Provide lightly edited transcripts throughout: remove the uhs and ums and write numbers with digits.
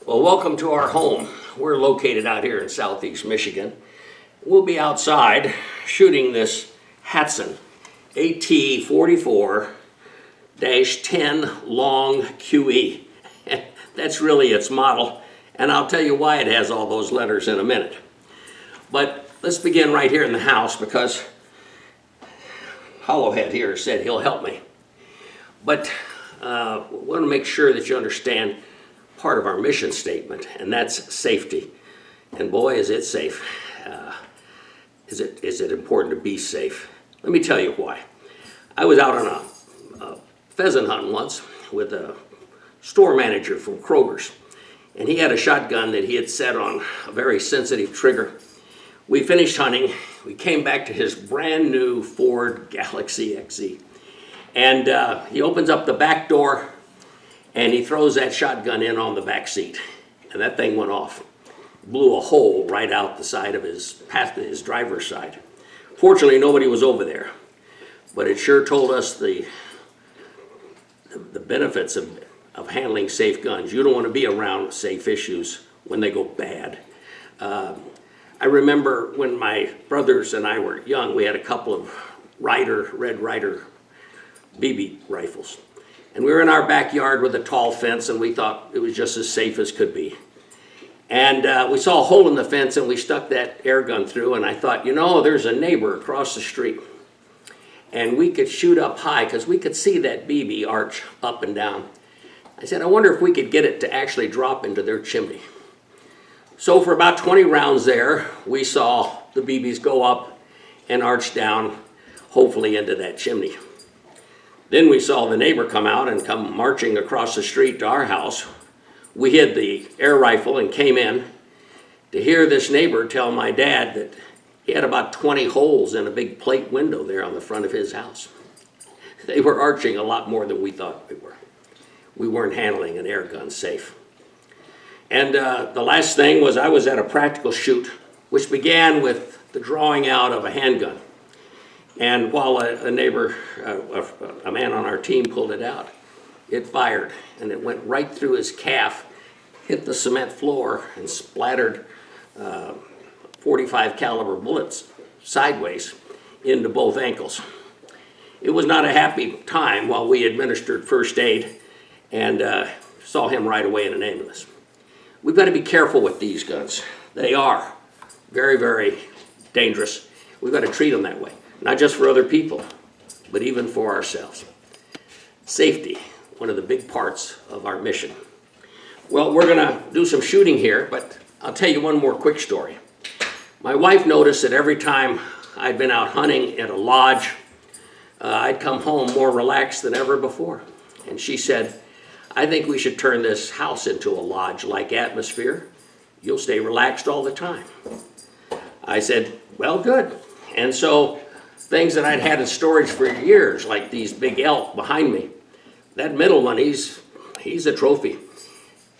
Well, welcome to our home. We're located out here in southeast Michigan. We'll be outside shooting this Hatsan AT44-10 long QE. That's really its model, and I'll tell you why it has all those letters in a minute. But let's begin right here in the house, because Hollowhead here said he'll help me. But I want to make sure that you understand part of our mission statement, and that's safety. And boy, is it safe. Is it important to be safe? Let me tell you why. I was out on a pheasant hunt once with a store manager from Kroger's, and he had a shotgun that he had set on a very sensitive trigger. We finished hunting. We came back to his brand new Ford Galaxy XE, and he opens up the back door and he throws that shotgun in on the back seat, and that thing went off. Blew a hole right out the side of his driver's side. Fortunately, nobody was over there, but it sure told us the benefits of handling safe guns. You don't want to be around safe issues when they go bad. I remember when my brothers and I were young, we had a couple of Red Ryder BB rifles. And we were in our backyard with a tall fence, and we thought it was just as safe as could be. And we saw a hole in the fence, and we stuck that air gun through, and I thought, you know, there's a neighbor across the street. And we could shoot up high, because we could see that BB arch up and down. I said, I wonder if we could get it to actually drop into their chimney. So for about 20 rounds there, we saw the BBs go up and arch down, hopefully into that chimney. Then we saw the neighbor come out and come marching across the street to our house. We hid the air rifle and came in to hear this neighbor tell my dad that he had about 20 holes in a big plate window there on the front of his house. They were arching a lot more than we thought we were. We weren't handling an air gun safe. And the last thing was, I was at a practical shoot, which began with the drawing out of a handgun. And while a neighbor, a man on our team pulled it out, it fired, and it went right through his calf, hit the cement floor, and splattered 45 caliber bullets sideways into both ankles. It was not a happy time while we administered first aid and saw him right away in an ambulance. We've got to be careful with these guns. They are very, very dangerous. We've got to treat them that way. Not just for other people, but even for ourselves. Safety, one of the big parts of our mission. Well, we're going to do some shooting here, but I'll tell you one more quick story. My wife noticed that every time I'd been out hunting at a lodge, I'd come home more relaxed than ever before. And she said, I think we should turn this house into a lodge-like atmosphere. You'll stay relaxed all the time. I said, well, good. And so things that I'd had in storage for years, like these big elk behind me, that middle one, he's a trophy.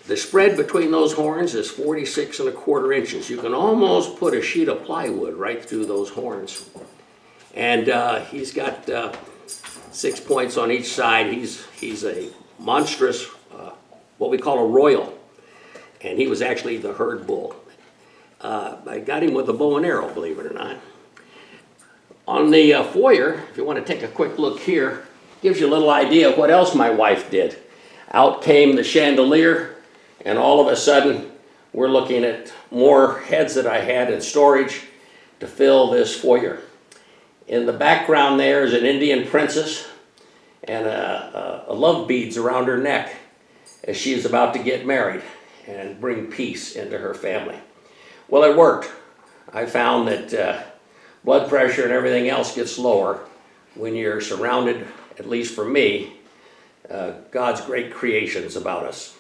The spread between those horns is 46¼ inches. You can almost put a sheet of plywood right through those horns. And he's got 6 points on each side. He's a monstrous, what we call a royal. And he was actually the herd bull. I got him with a bow and arrow, believe it or not. On the foyer, if you want to take a quick look here, gives you a little idea of what else my wife did. Out came the chandelier, and all of a sudden, we're looking at more heads that I had in storage to fill this foyer. In the background there is an Indian princess and a love beads around her neck as she is about to get married and bring peace into her family. Well, it worked. I found that blood pressure and everything else gets lower when you're surrounded, at least for me, God's great creations about us.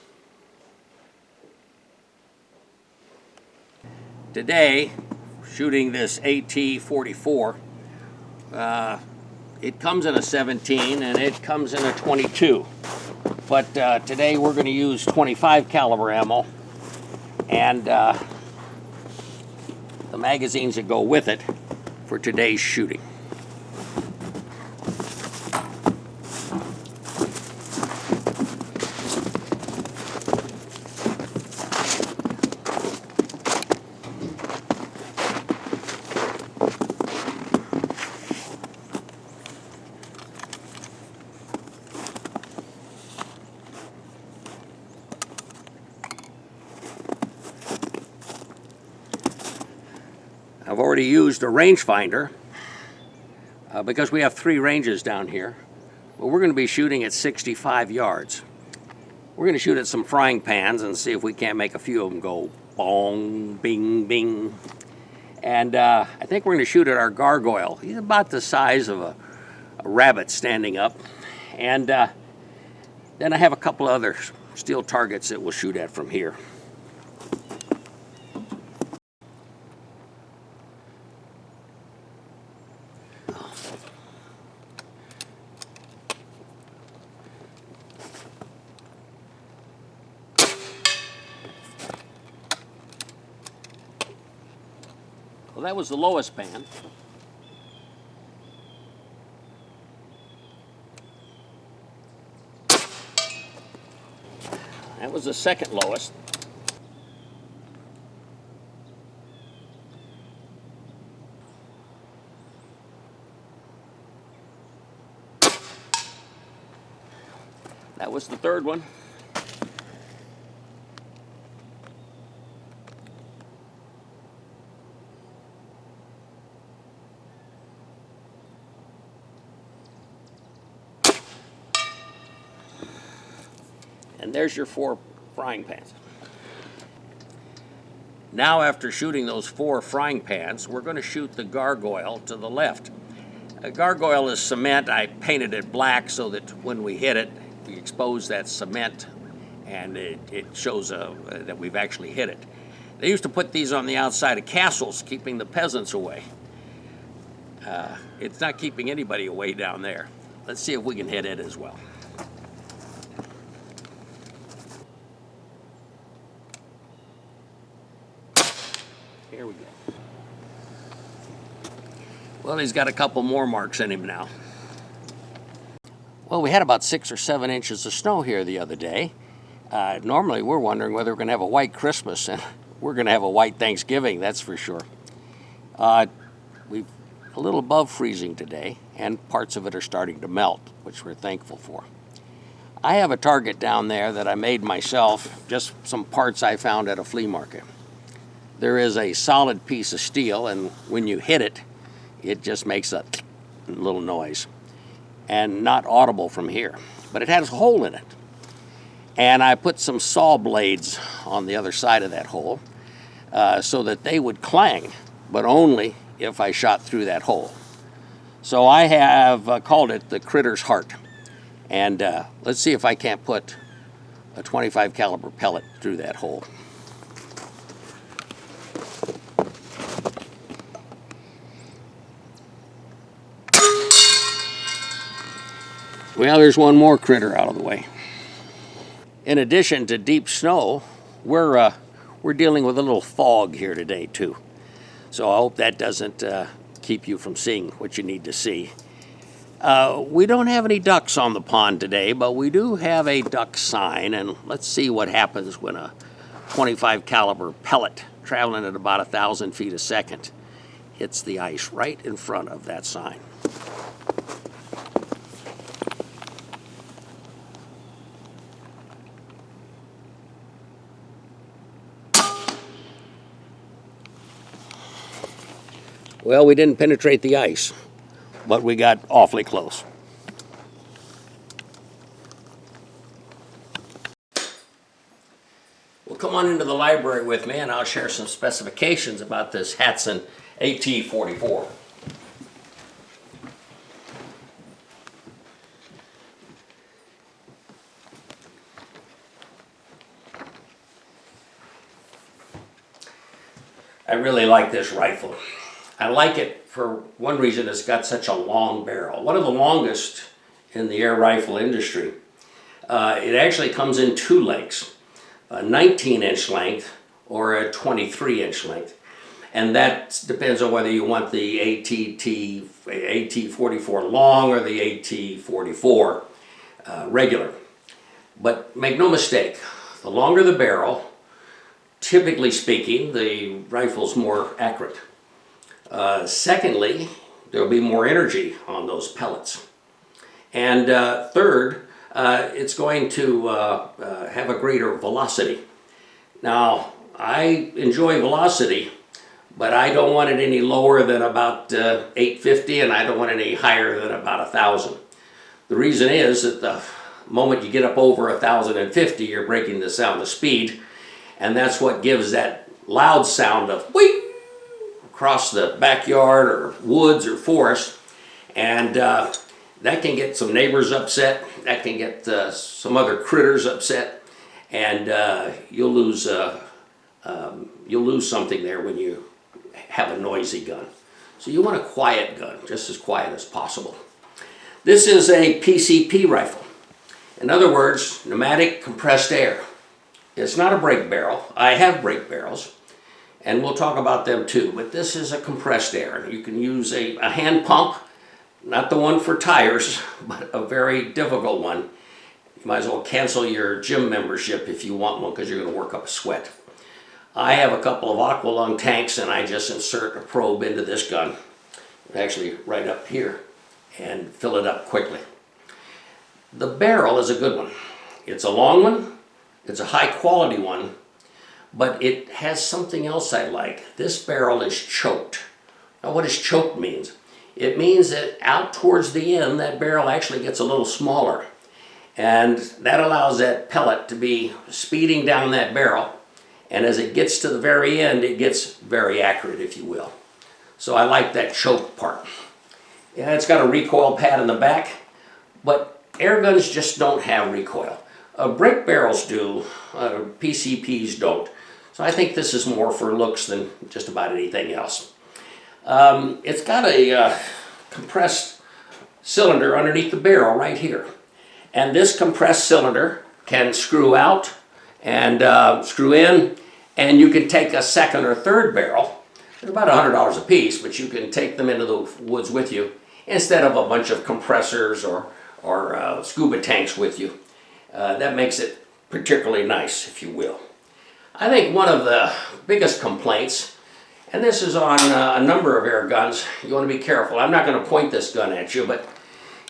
Today, shooting this AT44, it comes in a 17 and it comes in a 22. But today we're going to use 25 caliber ammo and the magazines that go with it for today's shooting. I've already used a rangefinder because we have 3 ranges down here. But we're going to be shooting at 65 yards. We're going to shoot at some frying pans and see if we can't make a few of them go bong, bing, bing. And I think we're going to shoot at our gargoyle. He's about the size of a rabbit standing up. And then I have a couple other steel targets that we'll shoot at from here. Well, that was the lowest pan. That was the second lowest. That was the third one. And there's your 4 frying pans. Now, after shooting those 4 frying pans, we're going to shoot the gargoyle to the left. A gargoyle is cement. I painted it black so that when we hit it, we expose that cement and it shows that we've actually hit it. They used to put these on the outside of castles, keeping the peasants away. It's not keeping anybody away down there. Let's see if we can hit it as well. Here we go. Well, he's got a couple more marks in him now. Well, we had about 6 or 7 inches of snow here the other day. Normally, we're wondering whether we're going to have a white Christmas, and we're going to have a white Thanksgiving, that's for sure. We're a little above freezing today, and parts of it are starting to melt, which we're thankful for. I have a target down there that I made myself, just some parts I found at a flea market. There is a solid piece of steel, and when you hit it, it just makes a little noise, and not audible from here. But it has a hole in it. And I put some saw blades on the other side of that hole so that they would clang, but only if I shot through that hole. So I have called it the Critter's Heart. And let's see if I can't put a .25 caliber pellet through that hole. Well, there's one more critter out of the way. In addition to deep snow, we're dealing with a little fog here today too. So I hope that doesn't keep you from seeing what you need to see. We don't have any ducks on the pond today, but we do have a duck sign, and let's see what happens when a .25 caliber pellet traveling at about 1,000 feet a second hits the ice right in front of that sign. Well, we didn't penetrate the ice, but we got awfully close. Well, come on into the library with me and I'll share some specifications about this Hatsan AT44. I really like this rifle. I like it for one reason: it's got such a long barrel. One of the longest in the air rifle industry. It actually comes in 2 lengths, a 19-inch length or a 23-inch length. And that depends on whether you want the AT44 long or the AT44 regular. But make no mistake, the longer the barrel, typically speaking, the rifle's more accurate. Secondly, there'll be more energy on those pellets. And third, it's going to have a greater velocity. Now, I enjoy velocity, but I don't want it any lower than about 850, and I don't want it any higher than about 1,000. The reason is that the moment you get up over 1,050, you're breaking the sound of speed, and that's what gives that loud sound of whee across the backyard or woods or forest, and that can get some neighbors upset. That can get some other critters upset, and you'll lose something there when you have a noisy gun. So you want a quiet gun, just as quiet as possible. This is a PCP rifle. In other words, pneumatic compressed air. It's not a break barrel. I have break barrels, and we'll talk about them too, but this is a compressed air. You can use a hand pump, not the one for tires, but a very difficult one. You might as well cancel your gym membership if you want one, because you're going to work up a sweat. I have a couple of aqualung tanks, and I just insert a probe into this gun, actually right up here, and fill it up quickly. The barrel is a good one. It's a long one, it's a high quality one, but it has something else I like. This barrel is choked. Now what does choked means? It means that out towards the end, that barrel actually gets a little smaller, and that allows that pellet to be speeding down that barrel. And as it gets to the very end, it gets very accurate, if you will. So I like that choke part. Yeah, it's got a recoil pad in the back, but air guns just don't have recoil. Break barrels do, PCPs don't. So I think this is more for looks than just about anything else. It's got a compressed cylinder underneath the barrel right here. And this compressed cylinder can screw out and screw in, and you can take a second or third barrel. They're about $100 a piece, but you can take them into the woods with you instead of a bunch of compressors or scuba tanks with you. That makes it particularly nice, if you will. I think one of the biggest complaints, and this is on a number of air guns, you want to be careful. I'm not going to point this gun at you, but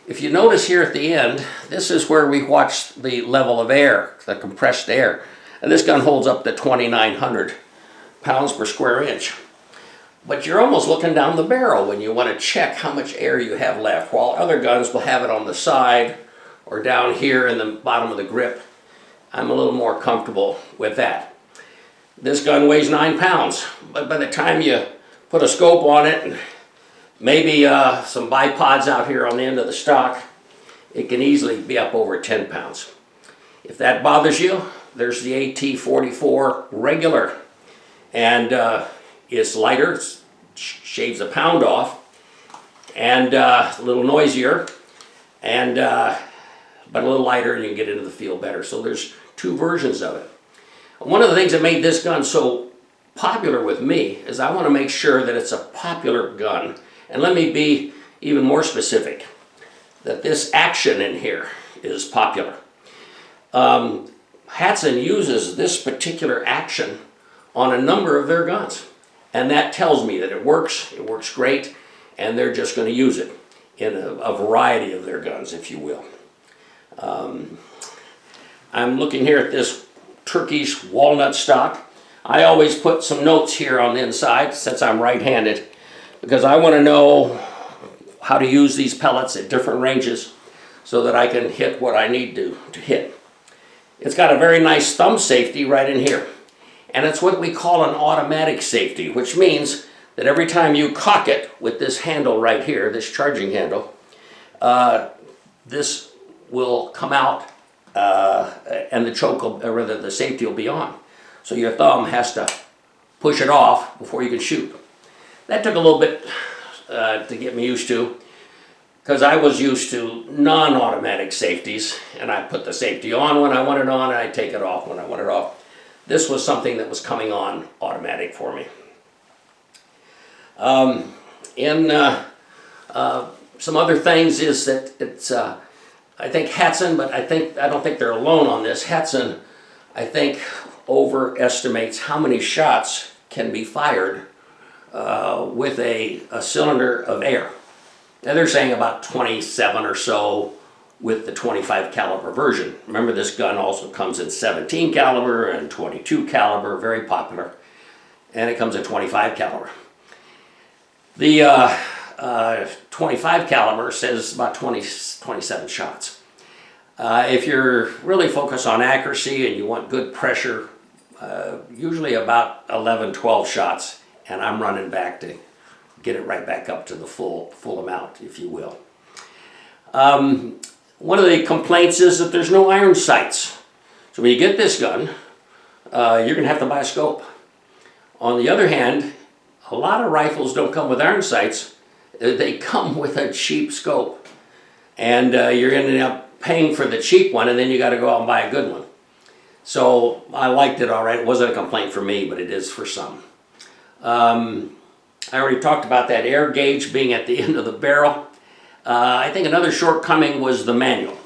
if you notice here at the end, this is where we watch the level of air, the compressed air. And this gun holds up to 2,900 pounds per square inch. But you're almost looking down the barrel when you want to check how much air you have left, while other guns will have it on the side or down here in the bottom of the grip. I'm a little more comfortable with that. This gun weighs 9 pounds, but by the time you put a scope on it and maybe some bipods out here on the end of the stock, it can easily be up over 10 pounds. If that bothers you, there's the AT44 regular, and it's lighter, it shaves a pound off, and a little noisier, and but a little lighter, and you can get into the field better. So there's two versions of it. One of the things that made this gun so popular with me is I want to make sure that it's a popular gun. And let me be even more specific, that this action in here is popular. Hatsan uses this particular action on a number of their guns. And that tells me that it works great, and they're just going to use it in a variety of their guns, if you will. I'm looking here at this Turkish walnut stock. I always put some notes here on the inside, since I'm right-handed, because I want to know how to use these pellets at different ranges so that I can hit what I need to hit. It's got a very nice thumb safety right in here. And it's what we call an automatic safety, which means that every time you cock it with this handle right here, this charging handle, this will come out and the choke will, or rather the safety will be on. So your thumb has to push it off before you can shoot. That took a little bit to get me used to, because I was used to non-automatic safeties, and I put the safety on when I want it on, and I take it off when I want it off. This was something that was coming on automatic for me. Some other things is that it's, I think Hatsan, but I don't think they're alone on this. Hatsan, I think, overestimates how many shots can be fired with a cylinder of air. Now they're saying about 27 or so with the 25 caliber version. Remember, this gun also comes in 17 caliber and 22 caliber, very popular. and it comes at 25 caliber. The 25 caliber says about 27 shots. If you're really focused on accuracy and you want good pressure, usually about 11, 12 shots, and I'm running back to get it right back up to the full amount, if you will. One of the complaints is that there's no iron sights. So when you get this gun, you're going to have to buy a scope. On the other hand, a lot of rifles don't come with iron sights. They come with a cheap scope. And you're going to end up paying for the cheap one, and then you got to go out and buy a good one. So I liked it all right. It wasn't a complaint for me, but it is for some. I already talked about that air gauge being at the end of the barrel. I think another shortcoming was the manual.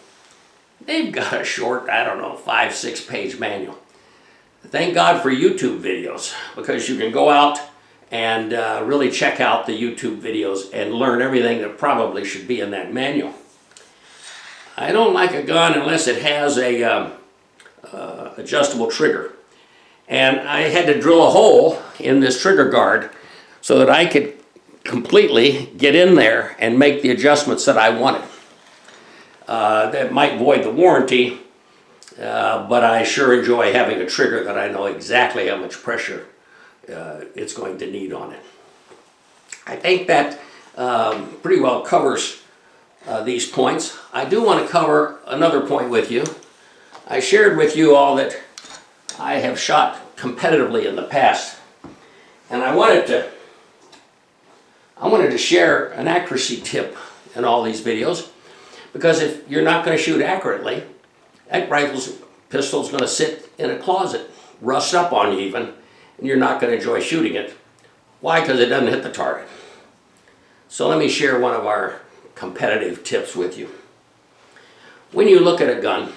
They've got a short, I don't know, 5-6 page manual. Thank God for YouTube videos, because you can go out and really check out the YouTube videos and learn everything that probably should be in that manual. I don't like a gun unless it has a adjustable trigger. And I had to drill a hole in this trigger guard so that I could completely get in there and make the adjustments that I wanted. That might void the warranty, but I sure enjoy having a trigger that I know exactly how much pressure it's going to need on it. I think that pretty well covers these points. I do want to cover another point with you. I shared with you all that I have shot competitively in the past, and I wanted to share an accuracy tip in all these videos, because if you're not going to shoot accurately, that pistol's going to sit in a closet, rust up on you even, and you're not going to enjoy shooting it. Why? Because it doesn't hit the target. So let me share one of our competitive tips with you. When you look at a gun,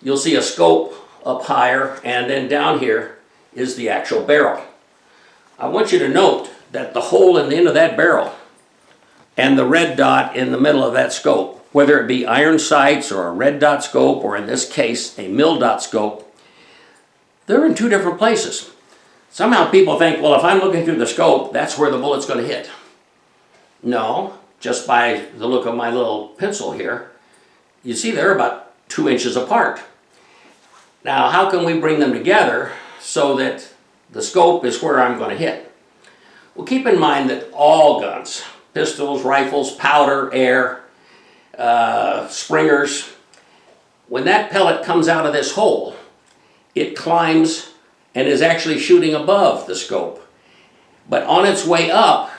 you'll see a scope up higher, and then down here is the actual barrel. I want you to note that the hole in the end of that barrel and the red dot in the middle of that scope, whether it be iron sights or a red dot scope, or in this case a mil dot scope, they're in two different places. Somehow people think, well, if I'm looking through the scope, that's where the bullet's going to hit. No, just by the look of my little pencil here, you see they're about 2 inches apart. Now, how can we bring them together so that the scope is where I'm going to hit? Well, keep in mind that all guns, pistols, rifles, powder, air, springers, when that pellet comes out of this hole, it climbs and is actually shooting above the scope. But on its way up,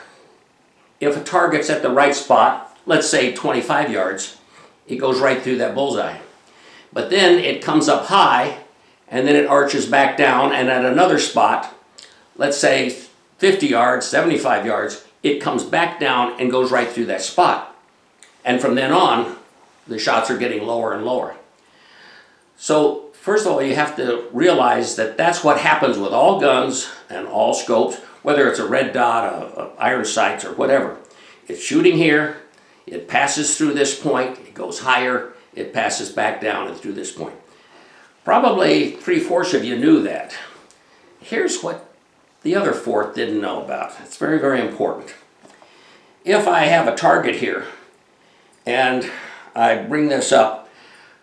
if a target's at the right spot, let's say 25 yards, it goes right through that bullseye. But then it comes up high, and then it arches back down, and at another spot, let's say 50 yards, 75 yards, it comes back down and goes right through that spot. And from then on, the shots are getting lower and lower. So first of all, you have to realize that that's what happens with all guns and all scopes, whether it's a red dot, iron sights, or whatever. It's shooting here, it passes through this point, it goes higher, it passes back down and through this point. Probably 3/4 of you knew that. Here's what the other fourth didn't know about. It's very, very important. If I have a target here and I bring this up,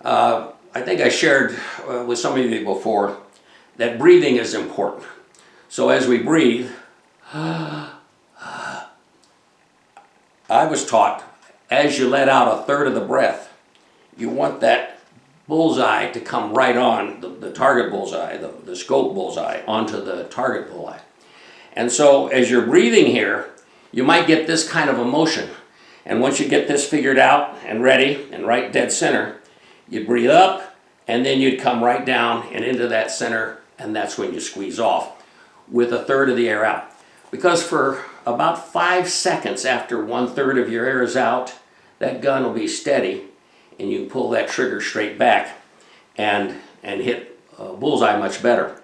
I think I shared with some of you before that breathing is important. So as we breathe, I was taught, as you let out a third of the breath, you want that bullseye to come right on, the target bullseye, the scope bullseye, onto the target bullseye. And so as you're breathing here, you might get this kind of a motion. And once you get this figured out and ready and right dead center, you breathe up, and then you'd come right down and into that center, and that's when you squeeze off with a third of the air out. Because for about 5 seconds after 1/3 of your air is out, that gun will be steady, and you can pull that trigger straight back and hit bullseye much better.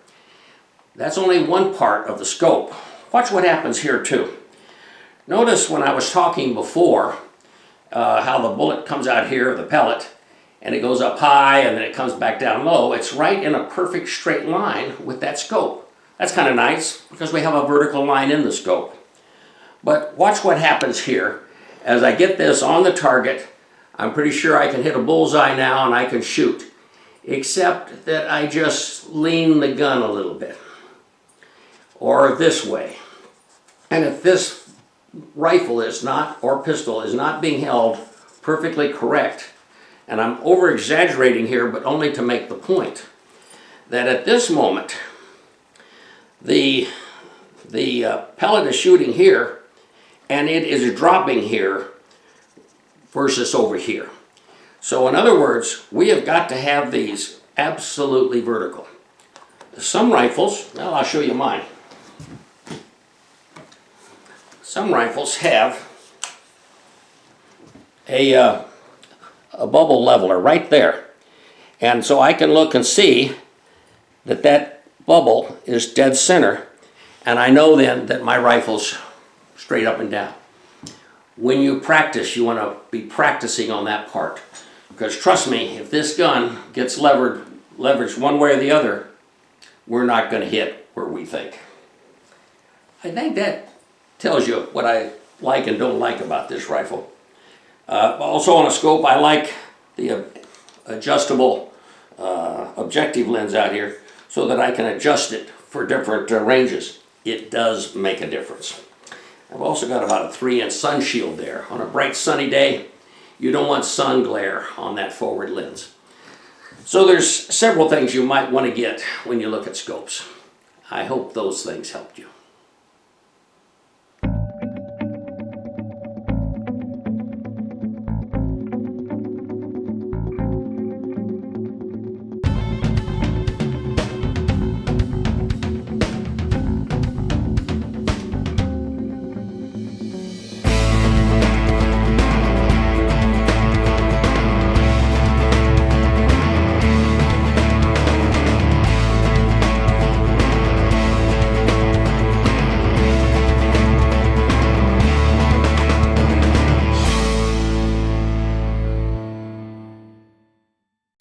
That's only one part of the scope. Watch what happens here too. Notice when I was talking before how the bullet comes out here, the pellet, and it goes up high and then it comes back down low. It's right in a perfect straight line with that scope. That's kind of nice because we have a vertical line in the scope. But watch what happens here. As I get this on the target, I'm pretty sure I can hit a bullseye now and I can shoot. Except that I just lean the gun a little bit. Or this way. And if this rifle is not, or pistol is not being held perfectly correct, and I'm over exaggerating here, but only to make the point, that at this moment, the pellet is shooting here, and it is dropping here versus over here. So in other words, we have got to have these absolutely vertical. Some rifles, well, I'll show you mine. Some rifles have a bubble leveler right there. And so I can look and see that that bubble is dead center. And I know then that my rifle's straight up and down. When you practice, you want to be practicing on that part. Because trust me, if this gun gets leveraged one way or the other, we're not going to hit where we think. I think that tells you what I like and don't like about this rifle. Also on a scope, I like the adjustable objective lens out here so that I can adjust it for different ranges. It does make a difference. I've also got about a 3-inch sun shield there. On a bright sunny day, you don't want sun glare on that forward lens. So there's several things you might want to get when you look at scopes. I hope those things helped you.